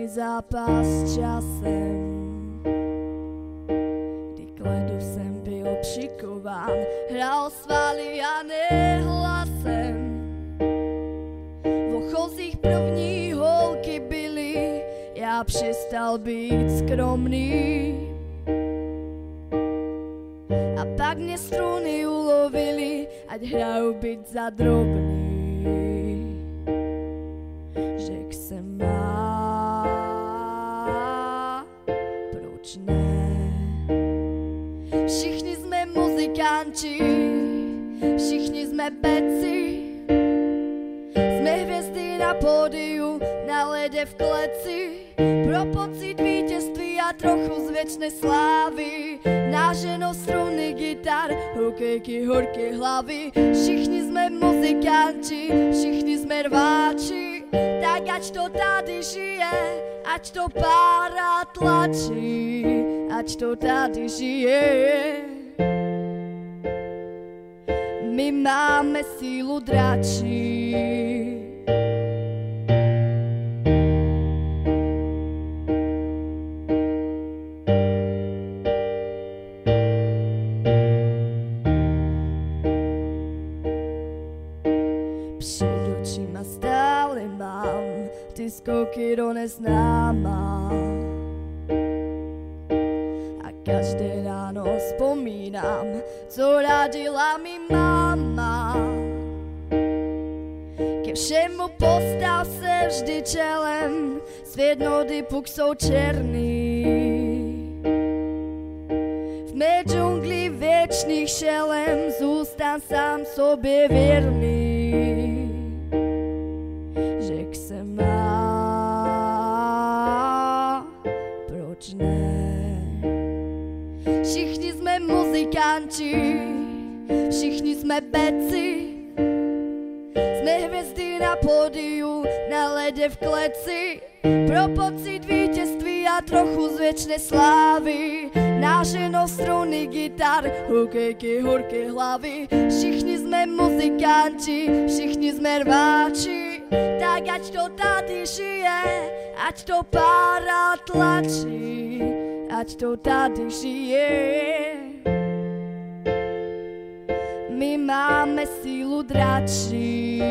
zápas s časem, kdy k ledu jsem byl přikován, hrál svaly a nehlasem. V ochozích první holky byly, já přestal být skromný. A pak mě struny ulovili, ať hraju byť za drobný. Řekl jsem proč ne? Všichni jsme muzikanti, všichni jsme beci, jsme hvězdy na pódiu, na lede v kleci, pro pocit vítězství a trochu z věčné slávy, náženo struny gitar, hokejky, horké hlavy. Všichni jsme muzikanti, všichni jsme rváči, tak ať to tady žije, ať to pára tlačí, ať to tady žije. My máme sílu dračí. Před očima stále mám ty skoky do neznáma. A každé ráno vzpomínám, co radila mi máma. Ke všemu postav se vždy čelem, svět nody puk jsou černý. V mé džungli věčných šelem zůstan sám sobě věrný. Řekl jsem proč ne? Všichni jsme muzikanti, všichni jsme beci, jsme hvězdy na pódiu, na ledě v kleci, pro pocit vítězství a trochu z věčné slávy, náženo struny gitar, hokejky, horké hlavy. Všichni jsme muzikanti, všichni jsme rváči, tak ať to tady žije, ať to pára tlačí, ať to tady žije. My máme sílu dračí.